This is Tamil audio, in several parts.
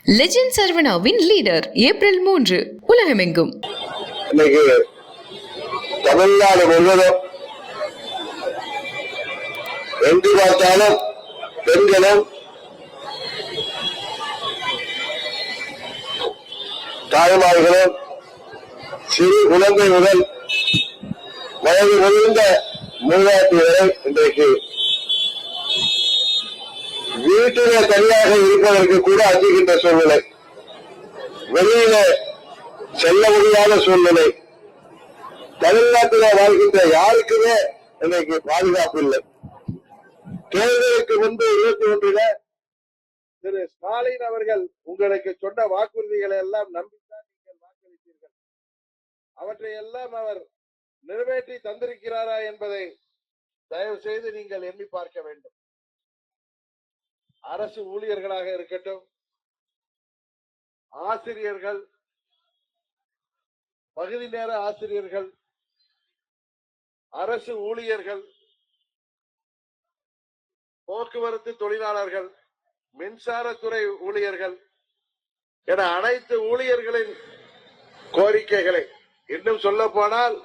லெஜெண்ட் சரவணாவின் லீடர் ஏப்ரல் 3 உலகமெங்கும். இன்னைக்கு தமிழ்நாடு முழுவதும் எங்கு பார்த்தாலும் பெண்களும் தாய்மார்களும் சிறு குழந்தை முதல் வயது முதிர்ந்த மூதாட்டி வரை இன்றைக்கு வீட்டிலே தனியாக இருப்பதற்கு கூட அஞ்சுகின்ற சூழ்நிலை, வெளியில செல்ல முடியாத சூழ்நிலை, தமிழ்நாட்டில் வாழ்கின்ற யாருக்குமே இன்றைக்கு பாதுகாப்பு இல்லை. தேர்தலுக்கு முன்பு 21 திரு ஸ்டாலின் அவர்கள் உங்களுக்கு சொன்ன வாக்குறுதிகளை எல்லாம் நம்பித்தான் நீங்கள் வாக்களித்தீர்கள். அவற்றை எல்லாம் அவர் நிறைவேற்றி தந்திருக்கிறாரா என்பதை தயவு செய்து நீங்கள் எண்ணி பார்க்க வேண்டும். அரசு ஊழியர்களாக இருக்கட்டும், ஆசிரியர்கள், பகுதி நேர ஆசிரியர்கள், அரசு ஊழியர்கள், போக்குவரத்து தொழிலாளர்கள், மின்சாரத்துறை ஊழியர்கள் என அனைத்து ஊழியர்களின் கோரிக்கைகளை, இன்னும் சொல்ல போனால்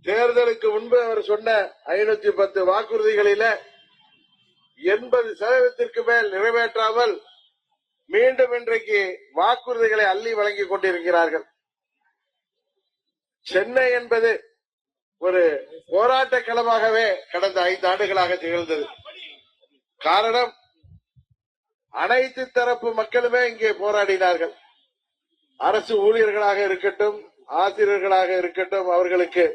தேர்தலுக்கு முன்பு அவர் சொன்ன 510 வாக்குறுதிகளில 80% மேல் நிறைவேற்றாமல் மீண்டும் இன்றைக்கு வாக்குறுதிகளை அள்ளி வழங்கிக் கொண்டிருக்கிறார்கள். சென்னை என்பது ஒரு போராட்ட களமாகவே கடந்த 5 ஆண்டுகளாக திகழ்ந்தது. காரணம், அனைத்து தரப்பு மக்களுமே இங்கே போராடினார்கள். அரசு ஊழியர்களாக இருக்கட்டும், ஆசிரியர்களாக இருக்கட்டும், அவர்களுக்கு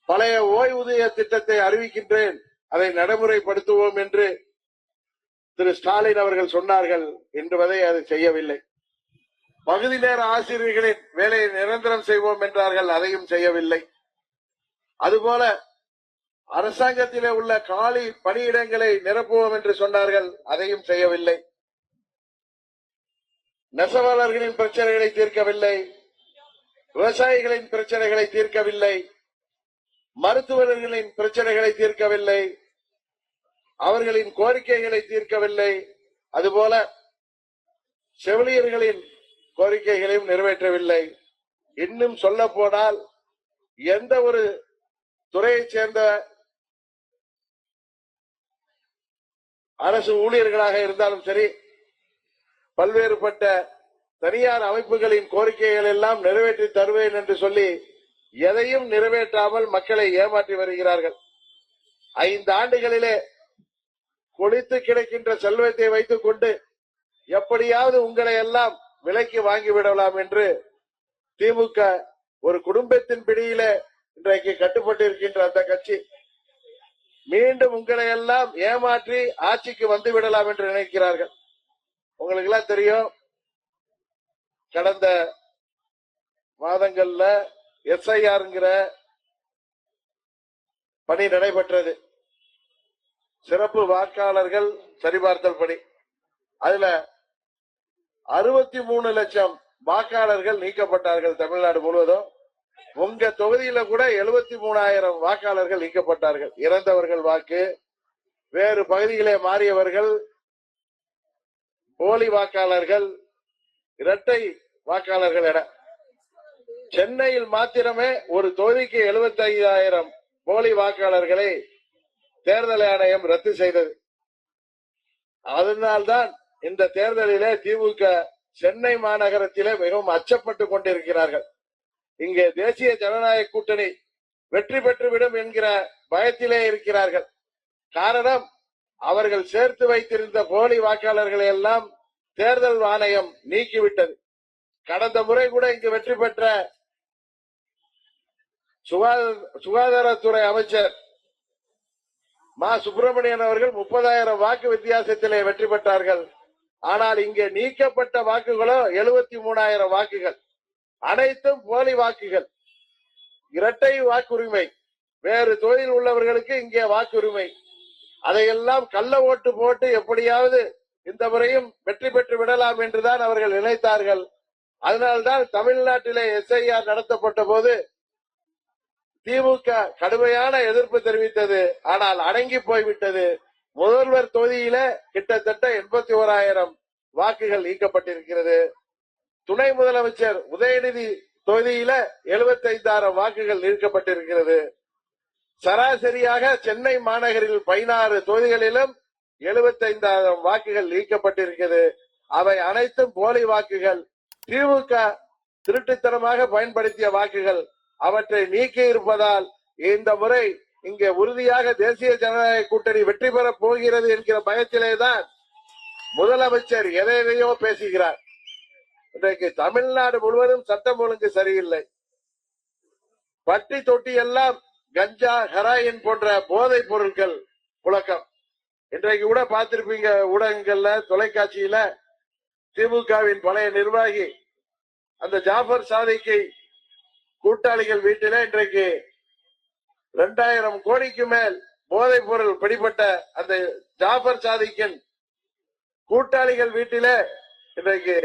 பழைய ஓய்வூதிய திட்டத்தை அறிவிக்கின்றேன், அதை நடைமுறைப்படுத்துவோம் என்று திரு ஸ்டாலின் அவர்கள் சொன்னார்கள். என்பதை அது செய்யவில்லை. பகுதி நேர ஆசிரியர்களின் வேலையை நிரந்தரம் செய்வோம் என்றார்கள், அதையும் செய்யவில்லை. அதுபோல அரசாங்கத்திலே உள்ள காலி பணியிடங்களை நிரப்புவோம் என்று சொன்னார்கள், அதையும் செய்யவில்லை. நெசவாளர்களின் பிரச்சனைகளை தீர்க்கவில்லை, விவசாயிகளின் பிரச்சனைகளை தீர்க்கவில்லை, மருத்துவர்களின் பிரச்சனைகளை தீர்க்கவில்லை, அவர்களின் கோரிக்கைகளை தீர்க்கவில்லை. அதுபோல செவிலியர்களின் கோரிக்கைகளையும் நிறைவேற்றவில்லை. இன்னும் சொல்ல போனால் எந்த ஒரு துறையைச் சேர்ந்த அரசு ஊழியர்களாக இருந்தாலும் சரி, பல்வேறுபட்ட தனியார் அமைப்புகளின் கோரிக்கைகள் எல்லாம் நிறைவேற்றி தருவேன் என்று சொல்லி எதையும் நிறைவேற்றாமல் மக்களை ஏமாற்றி வருகிறார்கள். 5 ஆண்டுகளிலே கொளித்து கிடைக்கின்ற செல்வத்தை வைத்துக் கொண்டு எப்படியாவது உங்களை எல்லாம் விலைக்கு வாங்கிவிடலாம் என்று திமுக ஒரு குடும்பத்தின் பிடியிலே இன்றைக்கு கட்டுப்பட்டிருக்கின்ற அந்த கட்சி மீண்டும் உங்களை எல்லாம் ஏமாற்றி ஆட்சிக்கு வந்து விடலாம் என்று நினைக்கிறார்கள். உங்களுக்கு எல்லாம் தெரியும், கடந்த மாதங்கள்ல எஸ்ஐஆர்ங்கிற பணி நடைபெற்றது. சிறப்பு வாக்காளர்கள் சரிபார்த்தல் பணி. அதுல 63 லட்சம் வாக்காளர்கள் நீக்கப்பட்டார்கள் தமிழ்நாடு முழுவதும். உங்க தொகுதியில கூட 73,000 வாக்காளர்கள் நீக்கப்பட்டார்கள். இறந்தவர்கள் வாக்கு, வேறு பகுதிகளே மாறியவர்கள், போலி வாக்காளர்கள், இரட்டை வாக்காளர்கள் என சென்னையில் மாத்திரமே ஒரு தொகுதிக்கு 75,000 போலி வாக்காளர்களை தேர்தல் ஆணையம் ரத்து செய்தது. அதனால்தான் இந்த தேர்தலிலே திமுக சென்னை மாநகரத்திலே மிகவும் அச்சப்பட்டுக் கொண்டிருக்கிறார்கள். இங்கே தேசிய ஜனநாயக கூட்டணி வெற்றி பெற்றுவிடும் என்கிற பயத்திலே இருக்கிறார்கள். காரணம், அவர்கள் சேர்த்து வைத்திருந்த போலி வாக்காளர்களை எல்லாம் தேர்தல் ஆணையம் நீக்கிவிட்டது. கடந்த முறை கூட இங்கு வெற்றி பெற்ற சுகாதாரத்துறை அமைச்சர் மா சுப்பிரமணியன் அவர்கள் 30,000 வாக்கு வித்தியாசத்திலே வெற்றி பெற்றார்கள். ஆனால் இங்கே நீக்கப்பட்ட வாக்குகளோ 73,000 வாக்குகள். அனைத்தும் போலி வாக்குகள், இரட்டை வாக்குரிமை, வேறு தொழில் உள்ளவர்களுக்கு இங்கே வாக்குரிமை. அதையெல்லாம் கள்ள ஓட்டு போட்டு எப்படியாவது இந்த முறையும் வெற்றி பெற்று விடலாம் என்றுதான் அவர்கள் நினைத்தார்கள். அதனால்தான் தமிழ்நாட்டிலே எஸ்ஐஆர் நடத்தப்பட்ட போது திமுக கடுமையான எதிர்ப்பு தெரிவித்தது. ஆனால் அடங்கி போய்விட்டது. முதல்வர் தொகுதியில கிட்டத்தட்ட 81,000 வாக்குகள் நீக்கப்பட்டிருக்கிறது. துணை முதலமைச்சர் உதயநிதி தொகுதியில 75,000 வாக்குகள் நீக்கப்பட்டிருக்கிறது. சராசரியாக சென்னை மாநகரில் 16 தொகுதிகளிலும் 75,000 வாக்குகள் நீக்கப்பட்டிருக்கிறது. அவை அனைத்தும் போலி வாக்குகள். திமுக திருட்டுத்தனமாக பயன்படுத்திய வாக்குகள். அவற்றை நீக்கி இருப்பதால் இந்த முறை இங்கே உறுதியாக தேசிய ஜனநாயக கூட்டணி வெற்றி பெறப் போகிறது என்கிற பயத்திலேதான் முதலமைச்சர் எதையோ பேசுகிறார். இன்றைக்கு தமிழ்நாடு முழுவதும் சட்டம் ஒழுங்கு சரியில்லை. பட்டி தொட்டி எல்லாம் கஞ்சா, ஹெராயின் போன்ற போதைப் பொருட்கள் புழக்கம். இன்றைக்கு கூட பார்த்திருப்பீங்க ஊடகங்கள்ல, தொலைக்காட்சியில, திமுகவின் பழைய நிர்வாகி அந்த ஜாஃபர் சாதிக்கு கூட்டாளிகள் வீட்டில இன்றைக்கு 2000 கோடிக்கு மேல் போதைப் பொருள் பிடிபட்ட அந்த ஜாஃபர் சாதிக்கின் கூட்டாளிகள் வீட்டில இன்றைக்கு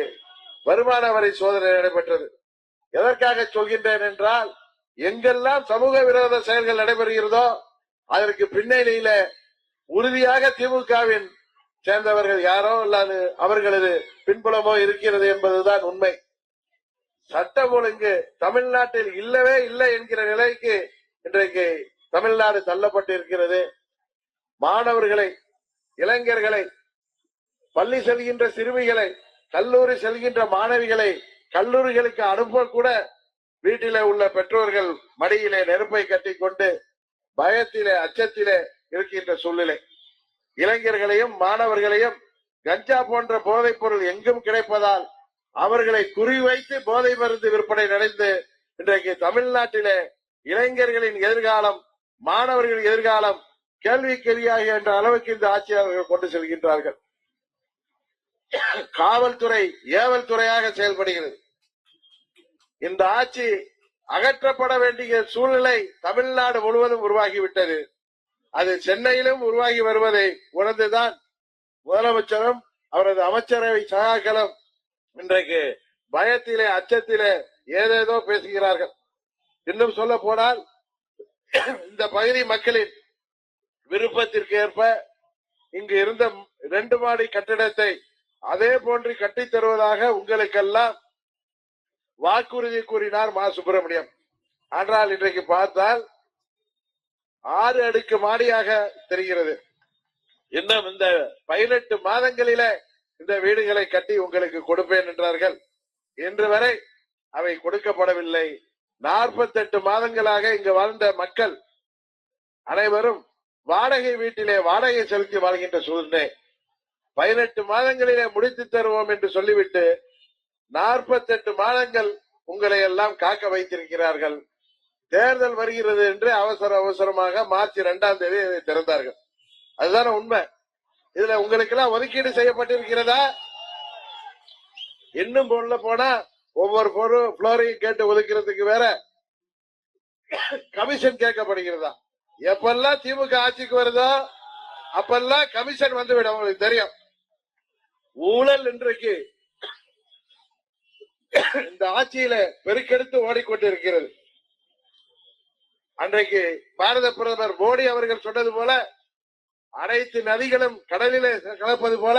வருமான வரி சோதனை நடைபெற்றது. எதற்காக சொல்கின்றேன் என்றால், எங்கெல்லாம் சமூக விரோத செயல்கள் நடைபெறுகிறதோ அதற்கு பின்னணியில உறுதியாக திமுகவின் சேர்ந்தவர்கள் யாரோ அல்லது அவர்களது பின்புலமோ இருக்கிறது என்பதுதான் உண்மை. சட்டம் ஒழுங்கு தமிழ்நாட்டில் இல்லவே இல்லை என்கிற நிலைக்கு இன்றைக்கு தமிழ்நாடு தள்ளப்பட்டு இருக்கிறது. மாணவர்களை, இளைஞர்களை, பள்ளி செல்கின்ற சிறுமிகளை, கல்லூரி செல்கின்ற மாணவிகளை கல்லூரிகளுக்கு அனுப்ப கூட வீட்டிலே உள்ள பெற்றோர்கள் மடியிலே நெருப்பை கட்டிக்கொண்டு பயத்திலே, அச்சத்திலே இருக்கின்ற சூழ்நிலை. இளைஞர்களையும் மாணவர்களையும் கஞ்சா போன்ற போதைப் பொருள் எங்கும் கிடைப்பதால் அவர்களை குறிவைத்து போதை மருந்து விற்பனை நடந்து இன்றைக்கு தமிழ்நாட்டிலே இளைஞர்களின் எதிர்காலம், மாணவர்களின் எதிர்காலம் கேள்விக்குறியாக என்ற அளவுக்கு இந்த ஆட்சியாளர்கள் கொண்டு செல்கின்றார்கள். காவல்துறை ஏவல் துறையாக செயல்படுகிறது. இந்த ஆட்சி அகற்றப்பட வேண்டிய சூழ்நிலை தமிழ்நாடு முழுவதும் உருவாகிவிட்டது. அது சென்னையிலும் உருவாகி வருவதை உணர்ந்துதான் முதலமைச்சரும் அவரது அமைச்சரவை சகாக்களும் இன்றைக்கு பயத்திலே, அச்சத்திலே ஏதேதோ பேசுகிறார்கள். இன்னும் சொல்ல போனால், இந்த பகுதி மக்களின் விருப்பத்திற்கு ஏற்ப இங்கு இருந்த 2 மாடி கட்டிடத்தை அதே போன்று கட்டித் தருவதாக உங்களுக்கெல்லாம் வாக்குறுதி கூறினார் மா சுப்பிரமணியம். ஆனால் இன்றைக்கு பார்த்தால் 6 அடுக்கு மாடியாக தெரிகிறது. இன்னும் இந்த 18 மாதங்களில இந்த வீடுகளை கட்டி உங்களுக்கு கொடுப்பேன் என்றார்கள். இன்று வரை அவை கொடுக்கப்படவில்லை. 48 மாதங்களாக இங்கு வாழ்ந்த மக்கள் அனைவரும் வாடகை வீட்டிலே வாடகை செலுத்தி வாழ்கின்ற சூழ்நிலை. 18 மாதங்களிலே முடித்து தருவோம் என்று சொல்லிவிட்டு 48 மாதங்கள் உங்களை எல்லாம் காக்க வைத்திருக்கிறார்கள். தேர்தல் வருகிறது என்று அவசரமாக மார்ச் 2ஆம் தேதி திறந்தார்கள். அதுதான உண்மை. இதுல உங்களுக்கு எல்லாம் ஒதுக்கீடு செய்யப்பட்டிருக்கிறதா? இன்னும் போனா ஒவ்வொரு புளோரையும் கேட்டு ஒதுக்கிறதுக்கு வேற கமிஷன் கேட்கப்படுகிறதா? எப்பெல்லாம் திமுக ஆட்சிக்கு வருதோ அப்பெல்லாம் கமிஷன் வந்துவிடும். உங்களுக்கு தெரியும், ஊழல் இன்றைக்கு இந்த ஆட்சியில பெருக்கெடுத்து ஓடிக்கொண்டிருக்கிறது. அன்றைக்கு பாரத பிரதமர் மோடி அவர்கள் சொன்னது போல, அனைத்து நதிகளும் கடலிலே கலப்பது போல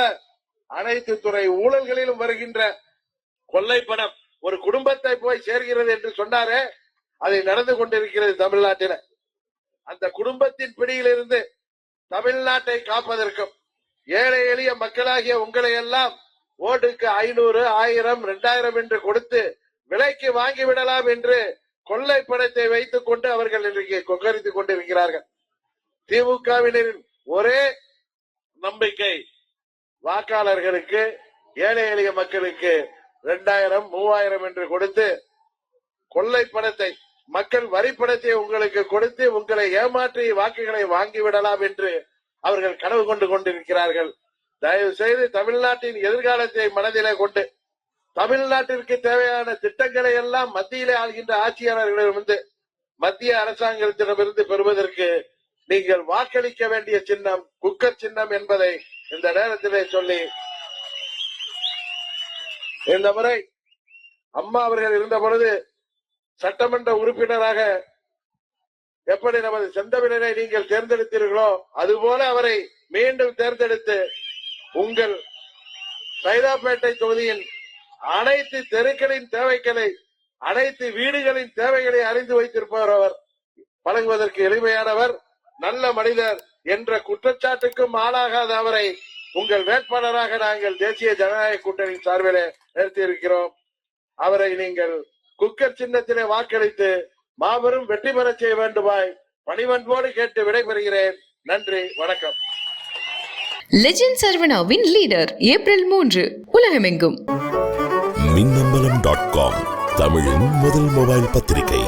அனைத்து துறை ஊழல்களிலும் வருகின்ற கொள்ளை பணம் ஒரு குடும்பத்தை போய் சேர்கிறது என்று சொன்னாரே, அதை நடந்து கொண்டிருக்கிறது தமிழ்நாட்டில். அந்த குடும்பத்தின் பிடியிலிருந்து தமிழ்நாட்டை காப்பதற்கும் ஏழை எளிய மக்களாகிய உங்களை எல்லாம் ஓட்டுக்கு 500, 1000, 2000 என்று கொடுத்து விலைக்கு வாங்கிவிடலாம் என்று கொள்ளை பணத்தை வைத்துக் கொண்டு அவர்கள் இன்றைக்கு கொக்கரித்துக் கொண்டிருக்கிறார்கள். திமுகவினரின் ஒரே நம்பிக்கை வாக்காளர்களுக்கு, ஏழை எளிய மக்களுக்கு 2000, 3000 என்று கொடுத்து கொள்ளை பணத்தை, மக்கள் வரி பணத்தை உங்களுக்கு கொடுத்து உங்களை ஏமாற்றி வாக்குகளை வாங்கிவிடலாம் என்று அவர்கள் கனவு கொண்டு கொண்டிருக்கிறார்கள். தயவு செய்து தமிழ்நாட்டின் எதிர்காலத்தை மனதிலே கொண்டு தமிழ்நாட்டிற்கு தேவையான திட்டங்களை எல்லாம் மத்தியிலே ஆள்கின்ற ஆட்சியாளர்களிடமிருந்து, மத்திய அரசாங்கத்திடமிருந்து பெறுவதற்கு நீங்கள் வாக்களிக்க வேண்டிய சின்னம் குக்கர் சின்னம் என்பதை இந்த நேரத்திலே சொல்லி, இந்த முறை அம்மா அவர்கள் இருந்த பொழுது சட்டமன்ற உறுப்பினராக எப்படி நமது செந்தமிழனை நீங்கள் தேர்ந்தெடுத்தீர்களோ அதுபோல அவரை மீண்டும் தேர்ந்தெடுத்து உங்கள் சைதாப்பேட்டை தொகுதியின் அனைத்து தெருக்களின் தேவைகளை, அனைத்து வீடுகளின் தேவைகளை அறிந்து வைத்திருப்பவர் அவர். பழகுவதற்கு எளிமையானவர், நல்ல மனிதர் என்ற குற்றச்சாட்டுக்கும் ஆளாகாத அவரை உங்கள் வேட்பாளராக நாங்கள் தேசிய ஜனநாயக கூட்டணி சார்பிலே நிறுத்தியிருக்கிறோம். அவரை நீங்கள் குக்கர் சின்னத்திலே வாக்களித்து மாபெரும் வெற்றி பெற செய்ய வேண்டுமாய் பணிவன்போடு கேட்டு விடைபெறுகிறேன். நன்றி, வணக்கம். லெஜெண்ட் சரவணாவின் லீடர் ஏப்ரல் 3 உலகமெங்கும். மின்னம்பலம்.com தமிழின் முதல் மொபைல் பத்திரிகை.